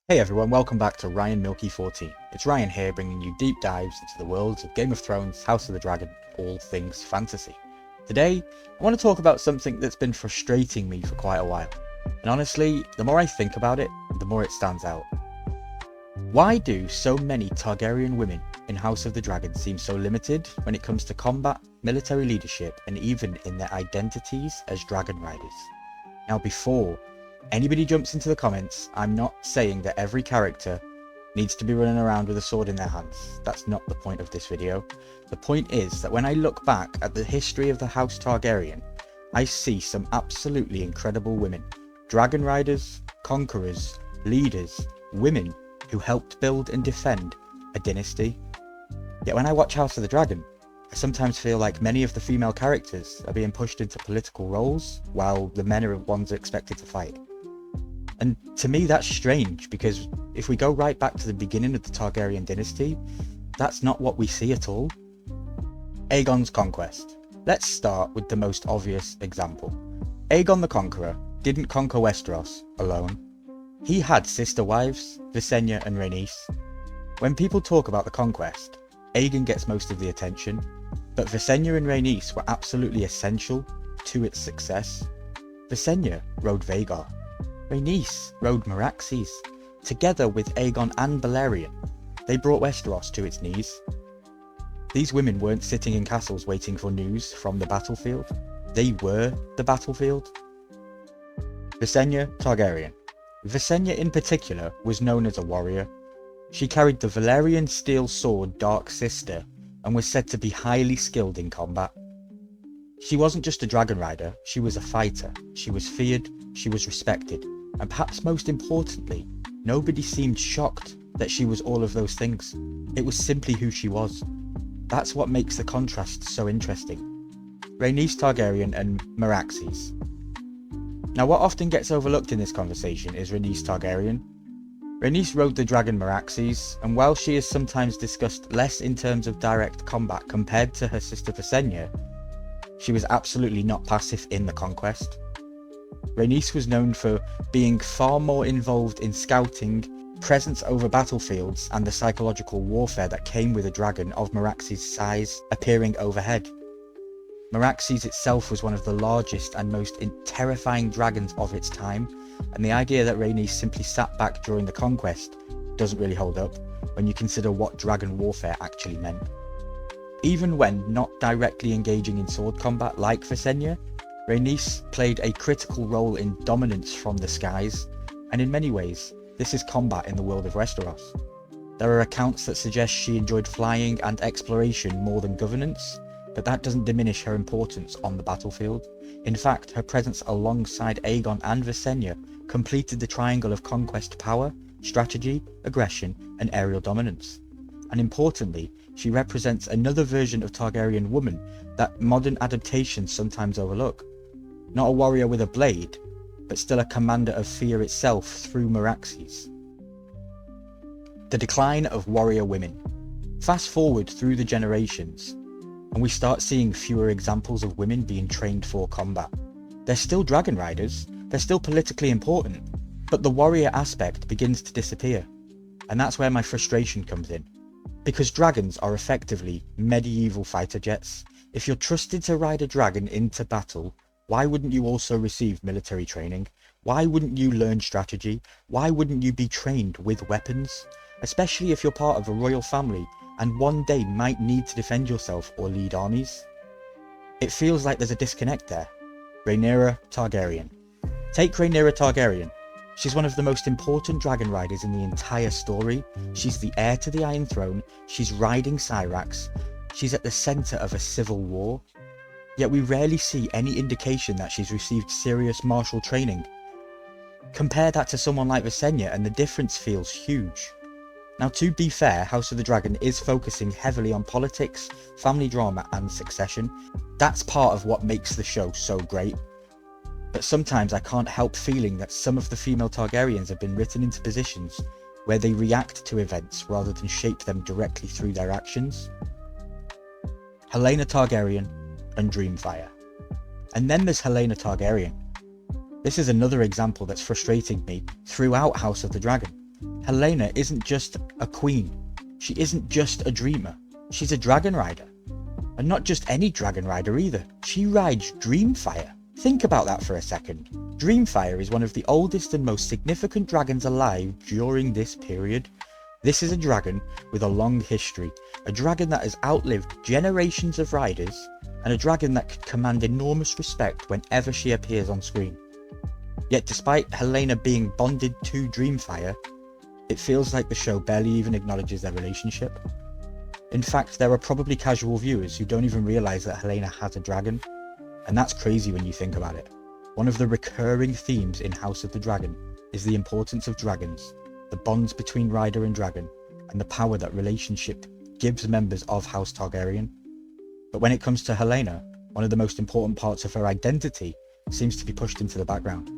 Hey everyone, welcome back to Ryan Milky 14. It's Ryan here, bringing you deep dives into the worlds of Game of Thrones, House of the Dragon, all things fantasy. Today, I want to talk about something that's been frustrating me for quite a while. And honestly, the more I think about it, the more it stands out. Why do so many Targaryen women in House of the Dragon seem so limited when it comes to combat, military leadership, and even in their identities as dragon riders? Now before anybody jumps into the comments, I'm not saying that every character needs to be running around with a sword in their hands. That's not the point of this video. The point is that when I look back at the history of the House Targaryen, I see some absolutely incredible women. Dragon riders, conquerors, leaders, women who helped build and defend a dynasty. Yet when I watch House of the Dragon, I sometimes feel like many of the female characters are being pushed into political roles while the men are the ones expected to fight. And to me that's strange, because if we go right back to the beginning of the Targaryen dynasty, that's not what we see at all. Aegon's conquest. Let's start with the most obvious example. Aegon the Conqueror didn't conquer Westeros alone. He had sister wives, Visenya and Rhaenys. When people talk about the conquest, Aegon gets most of the attention, but Visenya and Rhaenys were absolutely essential to its success. Visenya rode Vhagar. Rhaenys rode Meraxes. Together with Aegon and Balerion, they brought Westeros to its knees. These women weren't sitting in castles waiting for news from the battlefield. They were the battlefield. Visenya Targaryen. Visenya in particular was known as a warrior. She carried the Valyrian steel sword Dark Sister and was said to be highly skilled in combat. She wasn't just a dragon rider, she was a fighter. She was feared, she was respected, and perhaps most importantly, nobody seemed shocked that she was all of those things. It was simply who she was. That's what makes the contrast so interesting. Rhaenys Targaryen and Meraxes. Now what often gets overlooked in this conversation is Rhaenys Targaryen. Rhaenys rode the dragon Meraxes, and while she is sometimes discussed less in terms of direct combat compared to her sister Visenya, she was absolutely not passive in the conquest. Rhaenys was known for being far more involved in scouting, presence over battlefields, and the psychological warfare that came with a dragon of Meraxes' size appearing overhead. Meraxes itself was one of the largest and most terrifying dragons of its time, and the idea that Rhaenys simply sat back during the conquest doesn't really hold up when you consider what dragon warfare actually meant. Even when not directly engaging in sword combat like Visenya, Rhaenys played a critical role in dominance from the skies, and in many ways, this is combat in the world of Westeros. There are accounts that suggest she enjoyed flying and exploration more than governance, but that doesn't diminish her importance on the battlefield. In fact, her presence alongside Aegon and Visenya completed the triangle of conquest power, strategy, aggression, and aerial dominance. And importantly, she represents another version of Targaryen woman that modern adaptations sometimes overlook. Not a warrior with a blade, but still a commander of fear itself through Meraxes. The decline of warrior women. Fast forward through the generations, and we start seeing fewer examples of women being trained for combat. They're still dragon riders, they're still politically important, but the warrior aspect begins to disappear. And that's where my frustration comes in. Because dragons are effectively medieval fighter jets. If you're trusted to ride a dragon into battle, why wouldn't you also receive military training? Why wouldn't you learn strategy? Why wouldn't you be trained with weapons? Especially if you're part of a royal family and one day might need to defend yourself or lead armies. It feels like there's a disconnect there. Rhaenyra Targaryen. Take Rhaenyra Targaryen. She's one of the most important dragon riders in the entire story. She's the heir to the Iron Throne, she's riding Syrax, she's at the centre of a civil war. Yet we rarely see any indication that she's received serious martial training. Compare that to someone like Visenya and the difference feels huge. Now to be fair, House of the Dragon is focusing heavily on politics, family drama and succession. That's part of what makes the show so great. But sometimes I can't help feeling that some of the female Targaryens have been written into positions where they react to events rather than shape them directly through their actions. Helaena Targaryen and Dreamfyre. And then there's Helaena Targaryen. This is another example that's frustrating me throughout House of the Dragon. Helaena isn't just a queen. She isn't just a dreamer. She's a dragon rider. And not just any dragon rider either. She rides Dreamfyre. Think about that for a second. Dreamfyre is one of the oldest and most significant dragons alive during this period. This is a dragon with a long history, a dragon that has outlived generations of riders, and a dragon that could command enormous respect whenever she appears on screen. Yet despite Helaena being bonded to Dreamfyre, it feels like the show barely even acknowledges their relationship. In fact, there are probably casual viewers who don't even realise that Helaena has a dragon, and that's crazy when you think about it. One of the recurring themes in House of the Dragon is the importance of dragons, the bonds between rider and dragon, and the power that relationship gives members of House Targaryen. But when it comes to Helaena, one of the most important parts of her identity seems to be pushed into the background.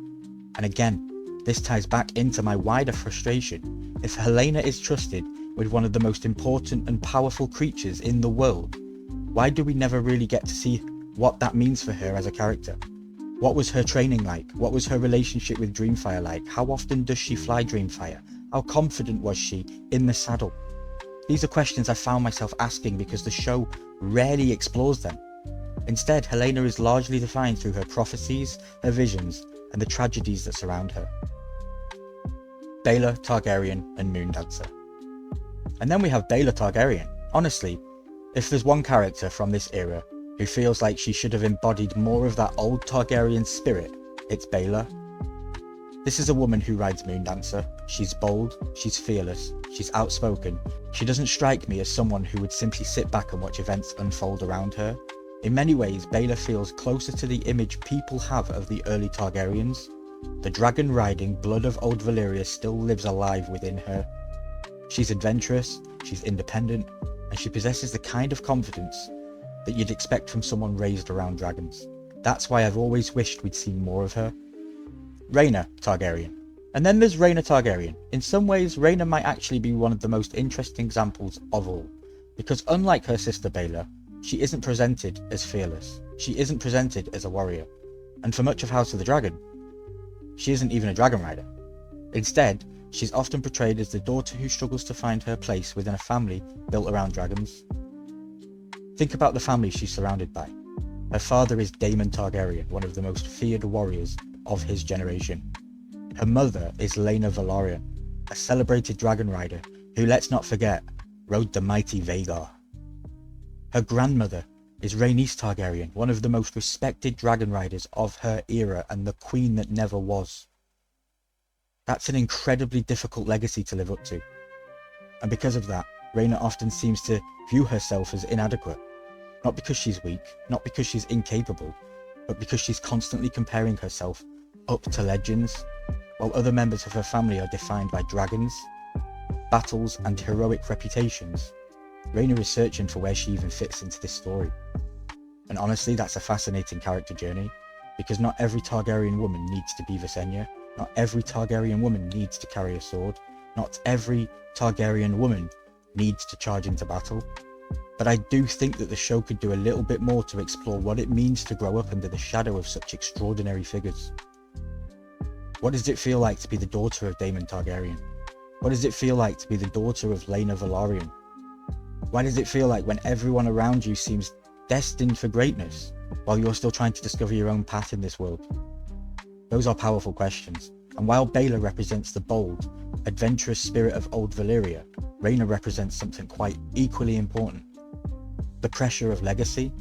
And again, this ties back into my wider frustration. If Helaena is trusted with one of the most important and powerful creatures in the world, why do we never really get to see what that means for her as a character? What was her training like? What was her relationship with Dreamfyre like? How often does she fly Dreamfyre? How confident was she in the saddle? These are questions I found myself asking because the show rarely explores them. Instead, Helaena is largely defined through her prophecies, her visions, and the tragedies that surround her. Baela Targaryen and Moondancer. And then we have Baela Targaryen. Honestly, if there's one character from this era who feels like she should have embodied more of that old Targaryen spirit, it's Baela. This is a woman who rides Moondancer. She's bold, she's fearless, she's outspoken. She doesn't strike me as someone who would simply sit back and watch events unfold around her. In many ways, Baela feels closer to the image people have of the early Targaryens. The dragon-riding blood of old Valyria still lives alive within her. She's adventurous, she's independent, and she possesses the kind of confidence that you'd expect from someone raised around dragons. That's why I've always wished we'd seen more of her. Rhaena Targaryen. And then there's Rhaena Targaryen. In some ways, Rhaena might actually be one of the most interesting examples of all, because unlike her sister Baela, she isn't presented as fearless. She isn't presented as a warrior. And for much of House of the Dragon, she isn't even a dragon rider. Instead, she's often portrayed as the daughter who struggles to find her place within a family built around dragons. Think about the family she's surrounded by. Her father is Daemon Targaryen, one of the most feared warriors of his generation. Her mother is Helaena Targaryen, a celebrated dragon rider who, let's not forget, rode the mighty Vhagar. Her grandmother is Rhaenys Targaryen, one of the most respected dragon riders of her era and the queen that never was. That's an incredibly difficult legacy to live up to. And because of that, Rhaena often seems to view herself as inadequate. Not because she's weak, not because she's incapable, but because she's constantly comparing herself up to legends, while other members of her family are defined by dragons, battles, and heroic reputations. Rhaena is searching for where she even fits into this story. And honestly, that's a fascinating character journey, because not every Targaryen woman needs to be Visenya, not every Targaryen woman needs to carry a sword, not every Targaryen woman needs to charge into battle. But I do think that the show could do a little bit more to explore what it means to grow up under the shadow of such extraordinary figures. What does it feel like to be the daughter of Daemon Targaryen? What does it feel like to be the daughter of Helaena Targaryen? Why does it feel like when everyone around you seems destined for greatness, while you're still trying to discover your own path in this world? Those are powerful questions, and while Baela represents the bold, adventurous spirit of old Valyria, Rhaena represents something quite equally important. The pressure of legacy,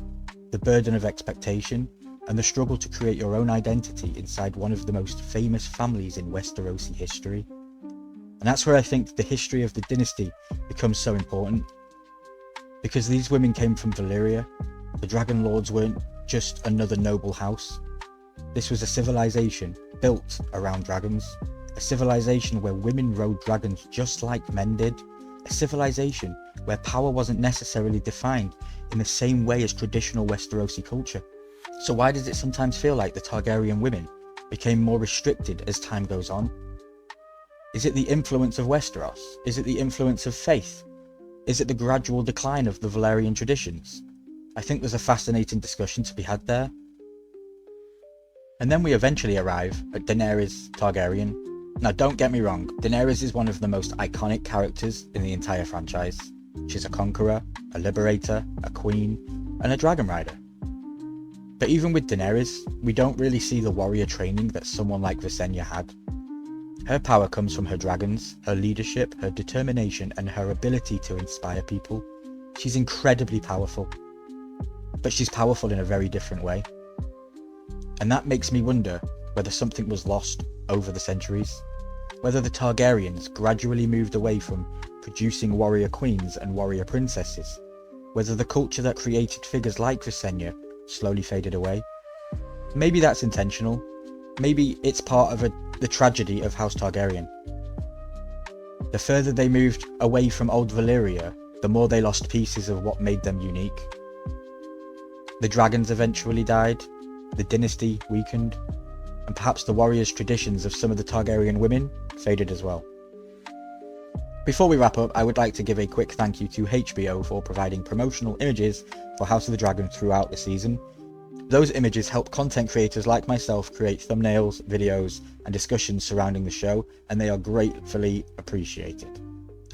the burden of expectation, and the struggle to create your own identity inside one of the most famous families in Westerosi history. And that's where I think the history of the dynasty becomes so important. Because these women came from Valyria, the Dragon Lords weren't just another noble house. This was a civilization built around dragons, a civilization where women rode dragons just like men did, a civilization where power wasn't necessarily defined in the same way as traditional Westerosi culture. So why does it sometimes feel like the Targaryen women became more restricted as time goes on? Is it the influence of Westeros? Is it the influence of faith? Is it the gradual decline of the Valyrian traditions? I think there's a fascinating discussion to be had there. And then we eventually arrive at Daenerys Targaryen. Now don't get me wrong, Daenerys is one of the most iconic characters in the entire franchise. She's a conqueror, a liberator, a queen, and a dragon rider. But even with Daenerys, we don't really see the warrior training that someone like Visenya had. Her power comes from her dragons, her leadership, her determination, and her ability to inspire people. She's incredibly powerful. But she's powerful in a very different way. And that makes me wonder whether something was lost over the centuries. Whether the Targaryens gradually moved away from producing warrior queens and warrior princesses. Whether the culture that created figures like Visenya slowly faded away. Maybe that's intentional. Maybe it's part of the tragedy of House Targaryen. The further they moved away from old Valyria, the more they lost pieces of what made them unique. The dragons eventually died, the dynasty weakened, and perhaps the warriors' traditions of some of the Targaryen women faded as well. Before we wrap up, I would like to give a quick thank you to HBO for providing promotional images for House of the Dragon throughout the season. Those images help content creators like myself create thumbnails, videos, and discussions surrounding the show, and they are gratefully appreciated.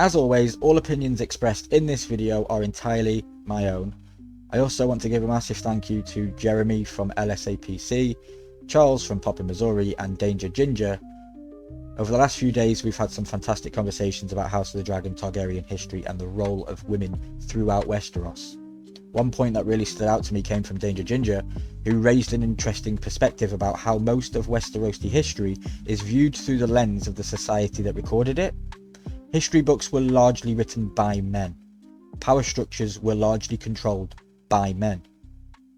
As always, all opinions expressed in this video are entirely my own. I also want to give a massive thank you to Jeremy from LSAPC, Charles from Poppin, Missouri, and Danger Ginger. Over the last few days, we've had some fantastic conversations about House of the Dragon Targaryen history and the role of women throughout Westeros. One point that really stood out to me came from Danger Ginger, who raised an interesting perspective about how most of Westerosi history is viewed through the lens of the society that recorded it. History books were largely written by men. Power structures were largely controlled by men.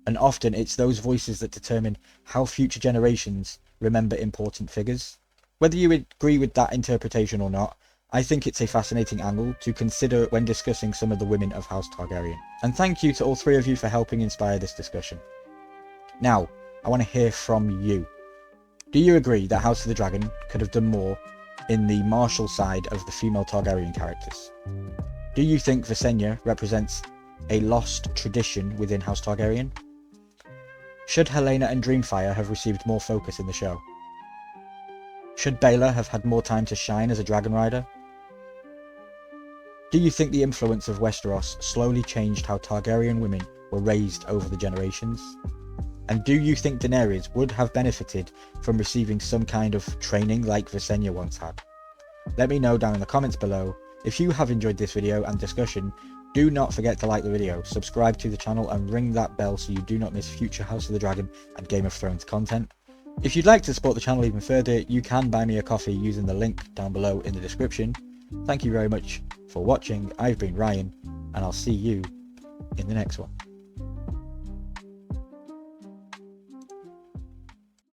And often it's those voices that determine how future generations remember important figures. Whether you agree with that interpretation or not, I think it's a fascinating angle to consider when discussing some of the women of House Targaryen. And thank you to all three of you for helping inspire this discussion. Now, I want to hear from you. Do you agree that House of the Dragon could have done more in the martial side of the female Targaryen characters? Do you think Visenya represents a lost tradition within House Targaryen? Should Helaena and Dreamfyre have received more focus in the show? Should Baela have had more time to shine as a dragon rider? Do you think the influence of Westeros slowly changed how Targaryen women were raised over the generations? And do you think Daenerys would have benefited from receiving some kind of training like Visenya once had? Let me know down in the comments below. If you have enjoyed this video and discussion, do not forget to like the video, subscribe to the channel and ring that bell so you do not miss future House of the Dragon and Game of Thrones content. If you'd like to support the channel even further, you can buy me a coffee using the link down below in the description. Thank you very much for watching. I've been Ryan, and I'll see you in the next one.